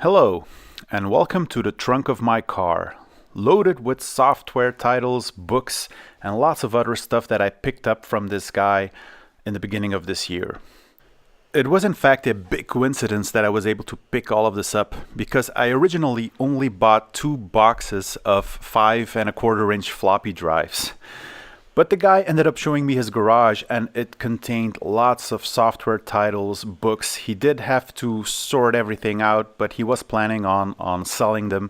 Hello, and welcome to the trunk of my car, loaded with software titles, books, and lots of other stuff that I picked up from this guy in the beginning of this year. It was in fact a big coincidence that I was able to pick all of this up, because I originally only bought 2 boxes of 5 1/4 inch floppy drives. But the guy ended up showing me his garage, and it contained lots of software titles, books. He did have to sort everything out, but he was planning on selling them,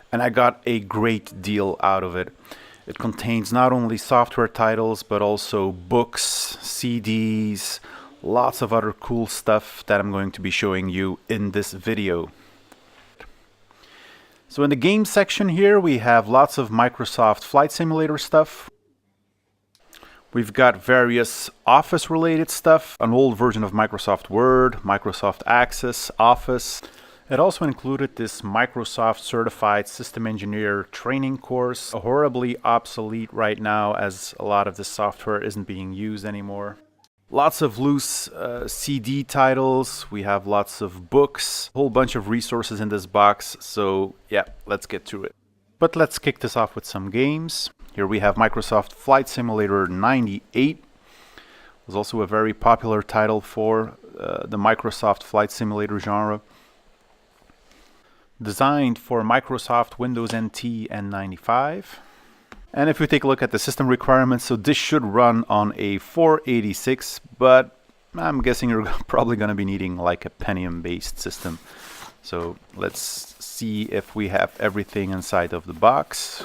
and I got a great deal out of it. It contains not only software titles, but also books, CDs, lots of other cool stuff that I'm going to be showing you in this video. So in the game section here, we have lots of Microsoft Flight Simulator stuff. We've got various Office-related stuff, an old version of Microsoft Word, Microsoft Access, Office. It also included this Microsoft Certified System Engineer training course, horribly obsolete right now as a lot of this software isn't being used anymore. Lots of loose CD titles, we have lots of books, a whole bunch of resources in this box, so yeah, let's get to it. But let's kick this off with some games. Here we have Microsoft Flight Simulator 98. It was also a very popular title for the Microsoft Flight Simulator genre. Designed for Microsoft Windows NT and 95. And if we take a look at the system requirements, so this should run on a 486, but I'm guessing you're probably going to be needing like a Pentium-based system. So let's see if we have everything inside of the box.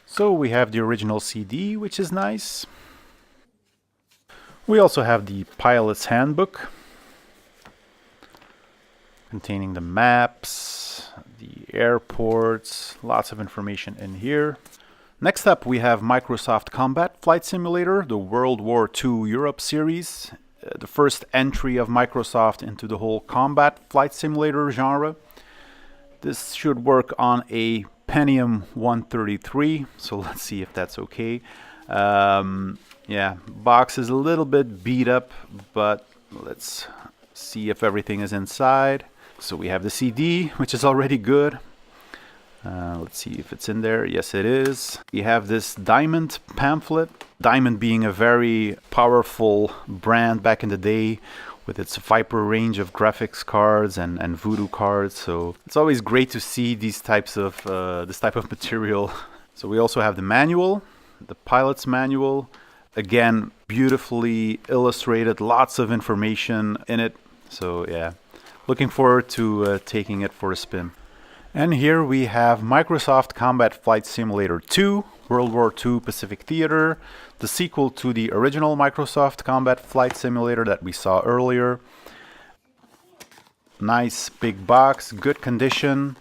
So we have the original CD, which is nice. We also have the pilot's handbook, containing the maps, the airports, lots of information in here. Next up, we have Microsoft Combat Flight Simulator, the World War II Europe series, the first entry of Microsoft into the whole combat flight simulator genre. This should work on a Pentium 133, so let's see if that's okay. Yeah, box is a little bit beat up, but let's see if everything is inside. So we have the CD, which is already good. Let's see if it's in there. Yes, it is. We have this Diamond pamphlet. Diamond being a very powerful brand back in the day, with its Viper range of graphics cards and Voodoo cards. So it's always great to see these types of this type of material. So we also have the manual, the pilot's manual. Again, beautifully illustrated, lots of information in it. So yeah, looking forward to taking it for a spin. And here we have Microsoft Combat Flight Simulator 2, World War II Pacific Theater, the sequel to the original Microsoft Combat Flight Simulator that we saw earlier. Nice big box, good condition.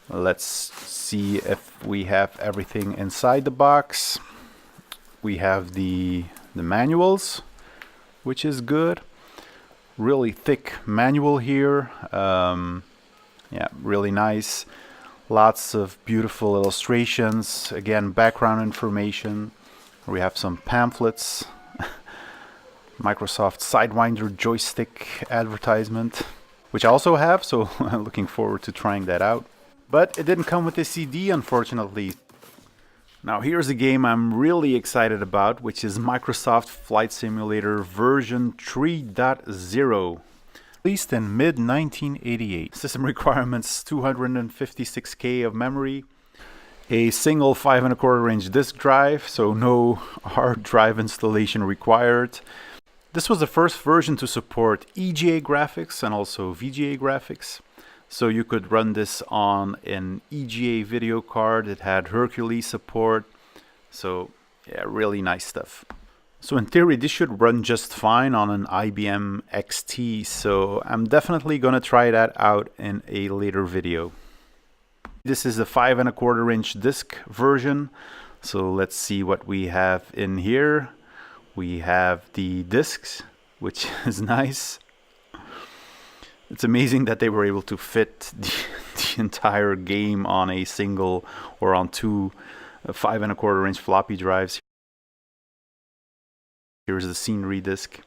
Let's see if we have everything inside the box. We have the manuals, which is good. Really thick manual here. Yeah, really nice. Lots of beautiful illustrations. Again, background information. We have some pamphlets. Microsoft Sidewinder joystick advertisement, which I also have, so I'm looking forward to trying that out. But it didn't come with a CD, unfortunately. Now here's a game I'm really excited about, which is Microsoft Flight Simulator version 3.0. Released in mid-1988. System requirements: 256K of memory, a single 5 1/4 inch disk drive, so no hard drive installation required. This was the first version to support EGA graphics and also VGA graphics. So you could run this on an EGA video card. It had Hercules support. So yeah, really nice stuff. So in theory, this should run just fine on an IBM XT, so I'm definitely going to try that out in a later video. This is the 5 1/4 inch disc version, so let's see what we have in here. We have the discs, which is nice. It's amazing that they were able to fit the entire game on a single or on 2 5 1/4 inch floppy drives. Here's the scenery disc.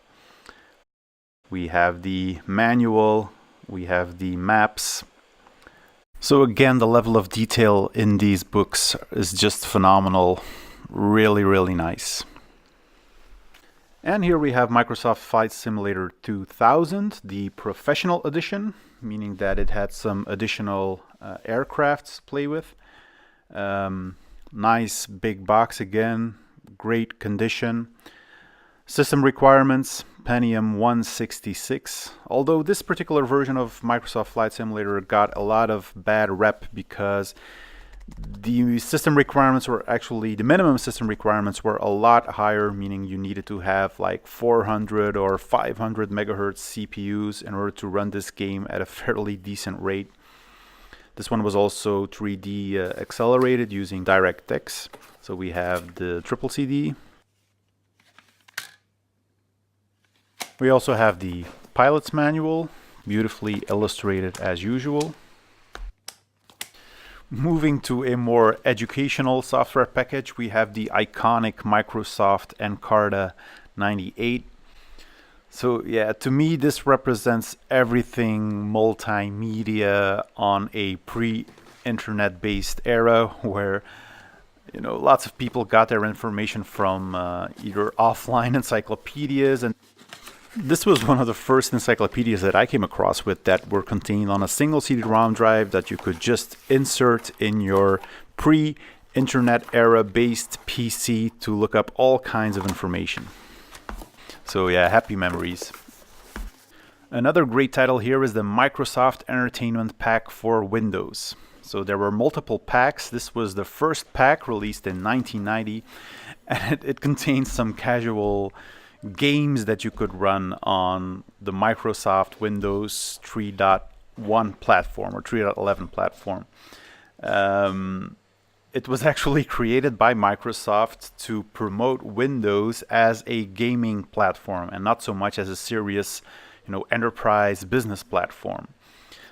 We have the manual, We have the maps. So again, the level of detail in these books is just phenomenal. Really, really nice. And here we have Microsoft Flight Simulator 2000, the professional edition, meaning that it had some additional aircrafts to play with. Nice big box again, great condition. System requirements, Pentium 166. Although this particular version of Microsoft Flight Simulator got a lot of bad rep because the system requirements were actually, the minimum system requirements were a lot higher, meaning you needed to have like 400 or 500 megahertz CPUs in order to run this game at a fairly decent rate. This one was also 3D accelerated using DirectX. So we have the triple CD. We also have the pilot's manual, beautifully illustrated as usual. Moving to a more educational software package, we have the iconic Microsoft Encarta 98. So yeah, to me this represents everything multimedia on a pre-internet based era where, you know, lots of people got their information from either offline encyclopedias, and this was one of the first encyclopedias that I came across with that were contained on a single CD-ROM drive that you could just insert in your pre-internet era based PC to look up all kinds of information. So yeah, happy memories. Another great title here is the Microsoft Entertainment Pack for Windows. So there were multiple packs. This was the first pack released in 1990, and it contains some casual games that you could run on the Microsoft Windows 3.1 platform or 3.11 platform. It was actually created by Microsoft to promote Windows as a gaming platform and not so much as a serious, you know, enterprise business platform.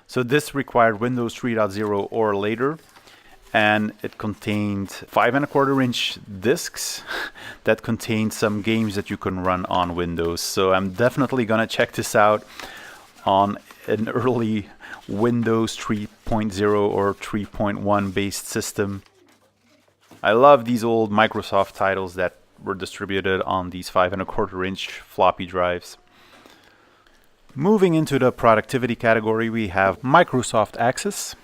So this required Windows 3.0 or later, and it contained 5.25-inch discs that contained some games that you can run on Windows. So I'm definitely gonna check this out on an early Windows 3.0 or 3.1 based system. I love these old Microsoft titles that were distributed on these 5.25-inch floppy drives. Moving into the productivity category, we have Microsoft Access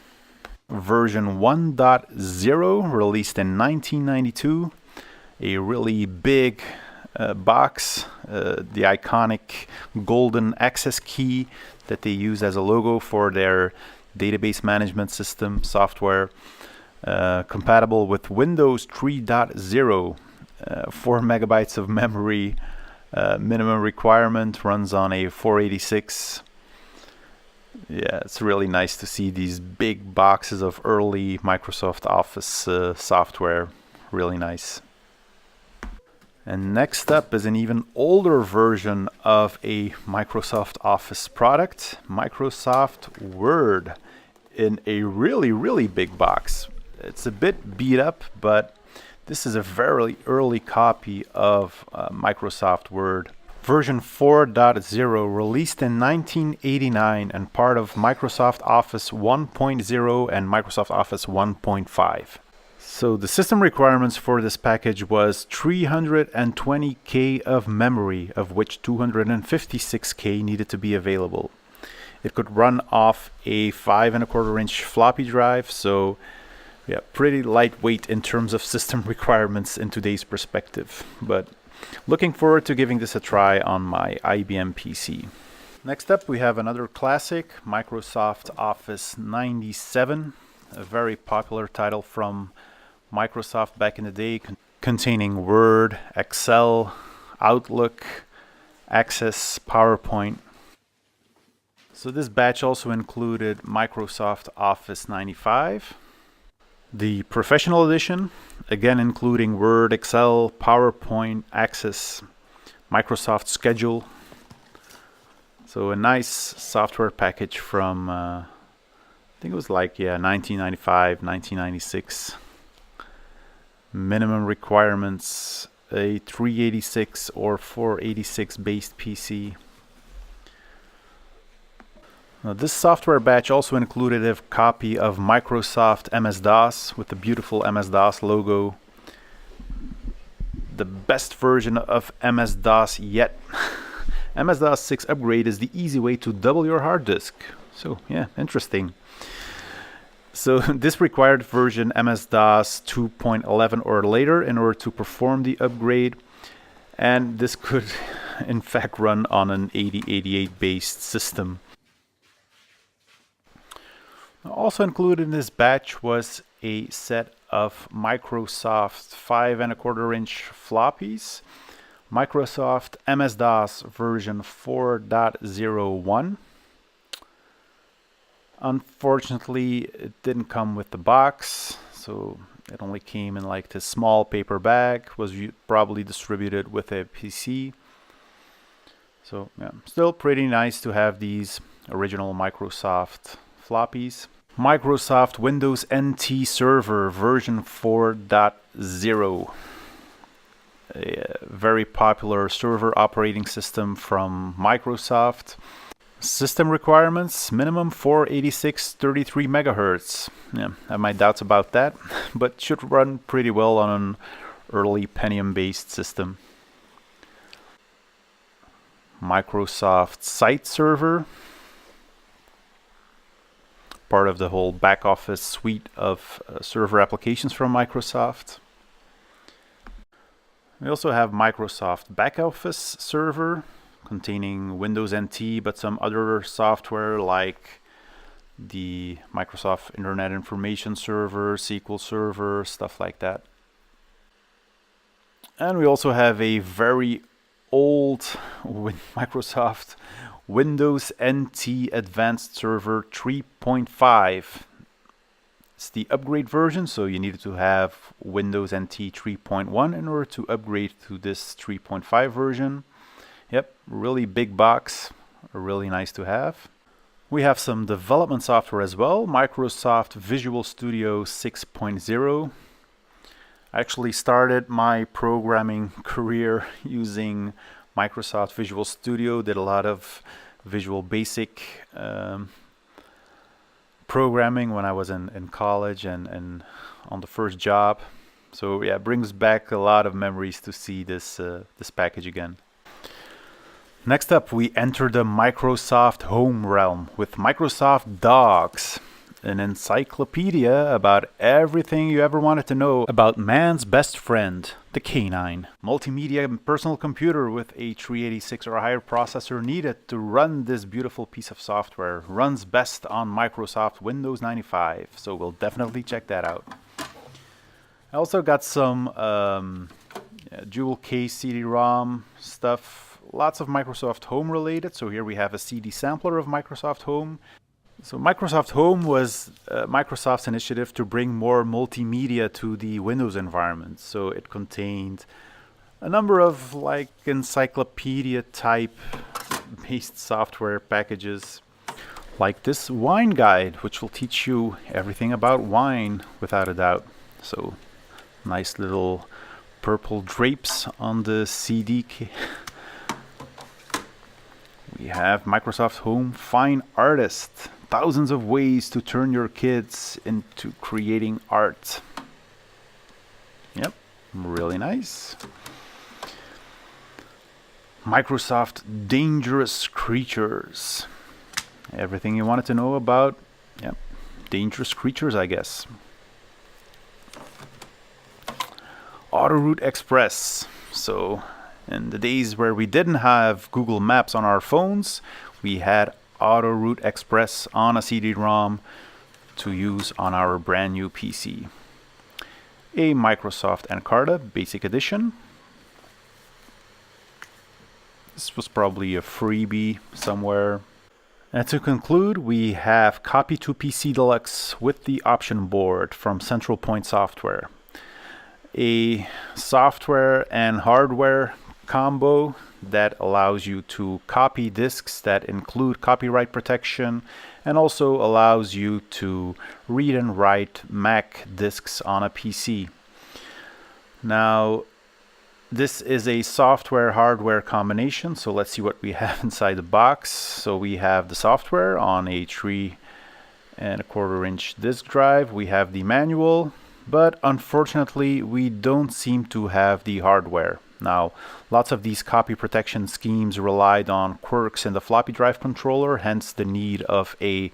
version 1.0, released in 1992. A really big box, the iconic golden access key that they use as a logo for their database management system software. Compatible with Windows 3.0, 4 megabytes of memory, minimum requirement, runs on a 486. Yeah, it's really nice to see these big boxes of early Microsoft Office software. Really nice. And next up is an even older version of a Microsoft Office product, Microsoft Word, in a really big box. It's a bit beat up, but this is a very early copy of Microsoft Word. Version 4.0, released in 1989 and part of Microsoft Office 1.0 and Microsoft Office 1.5. So the system requirements for this package was 320K of memory, of which 256K needed to be available. It could run off a 5.25-inch floppy drive, so yeah, pretty lightweight in terms of system requirements in today's perspective, but looking forward to giving this a try on my IBM PC. Next up, we have another classic, Microsoft Office 97, a very popular title from Microsoft back in the day, containing Word, Excel, Outlook, Access, PowerPoint. So this batch also included Microsoft Office 95, the Professional Edition, again including Word, Excel, PowerPoint, Access, Microsoft Schedule. So a nice software package from, I think it was like, 1995, 1996. Minimum requirements, a 386 or 486 based PC. Now, this software batch also included a copy of Microsoft MS-DOS with the beautiful MS-DOS logo. The best version of MS-DOS yet. MS-DOS 6 upgrade is the easy way to double your hard disk. So yeah, interesting. So this required version MS-DOS 2.11 or later in order to perform the upgrade. And this could in fact run on an 8088 based system. Also included in this batch was a set of Microsoft 5.25-inch floppies, Microsoft MS-DOS version 4.01. Unfortunately, it didn't come with the box, so it only came in like this small paper bag, was probably distributed with a PC. So yeah, still pretty nice to have these original Microsoft floppies. Microsoft Windows NT Server version 4.0. A very popular server operating system from Microsoft. System requirements, minimum 486 33 megahertz. Yeah, I have my doubts about that, but should run pretty well on an early Pentium-based system. Microsoft Site Server, part of the whole Backoffice suite of server applications from Microsoft. We also have Microsoft Backoffice Server, containing Windows NT, but some other software like the Microsoft Internet Information Server, SQL Server, stuff like that. And we also have a very old Microsoft Windows NT Advanced Server 3.5. It's the upgrade version, so you needed to have Windows NT 3.1 in order to upgrade to this 3.5 version. Yep, really big box, really nice to have. We have some development software as well, Microsoft Visual Studio 6.0. I actually started my programming career using Microsoft Visual Studio, did a lot of Visual Basic programming when I was in college and on the first job. So yeah, it brings back a lot of memories to see this package again. Next up, we enter the Microsoft home realm with Microsoft Dogs, an encyclopedia about everything you ever wanted to know about man's best friend, the canine. Multimedia personal computer with a 386 or higher processor needed to run this beautiful piece of software. Runs best on Microsoft Windows 95, so we'll definitely check that out. I also got some dual case CD-ROM stuff. Lots of Microsoft Home related. So here we have a CD sampler of Microsoft Home. So Microsoft Home was Microsoft's initiative to bring more multimedia to the Windows environment. So it contained a number of like encyclopedia type based software packages, like this wine guide, which will teach you everything about wine without a doubt. So nice little purple drapes on the CD. We have Microsoft Home Fine Artist. Thousands of ways to turn your kids into creating art. Yep, really nice. Microsoft Dangerous Creatures. Everything you wanted to know about, yep, dangerous creatures, I guess. Autoroute Express. So in the days where we didn't have Google Maps on our phones, we had Autoroute Express on a CD-ROM to use on our brand new PC. A Microsoft Encarta Basic Edition. This was probably a freebie somewhere. And to conclude, we have Copy2PC Deluxe with the option board from Central Point Software. A software and hardware combo that allows you to copy disks that include copyright protection, and also allows you to read and write Mac disks on a PC. Now, This is a software-hardware combination, so let's see what we have inside the box. So we have the software on a 3¼ inch disk drive. We have the manual, but unfortunately we don't seem to have the hardware. Now, lots of these copy protection schemes relied on quirks in the floppy drive controller, hence the need of a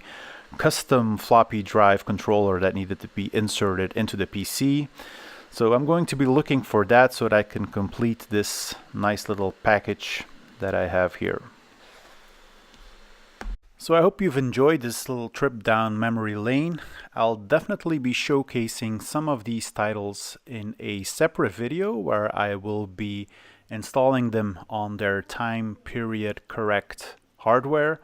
custom floppy drive controller that needed to be inserted into the PC. So I'm going to be looking for that so that I can complete this nice little package that I have here. So I hope you've enjoyed this little trip down memory lane. I'll definitely be showcasing some of these titles in a separate video where I will be installing them on their time period correct hardware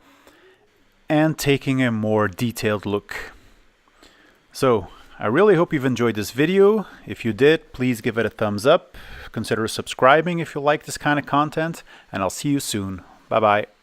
and taking a more detailed look. So I really hope you've enjoyed this video. If you did, please give it a thumbs up. Consider subscribing if you like this kind of content, and I'll see you soon. Bye bye.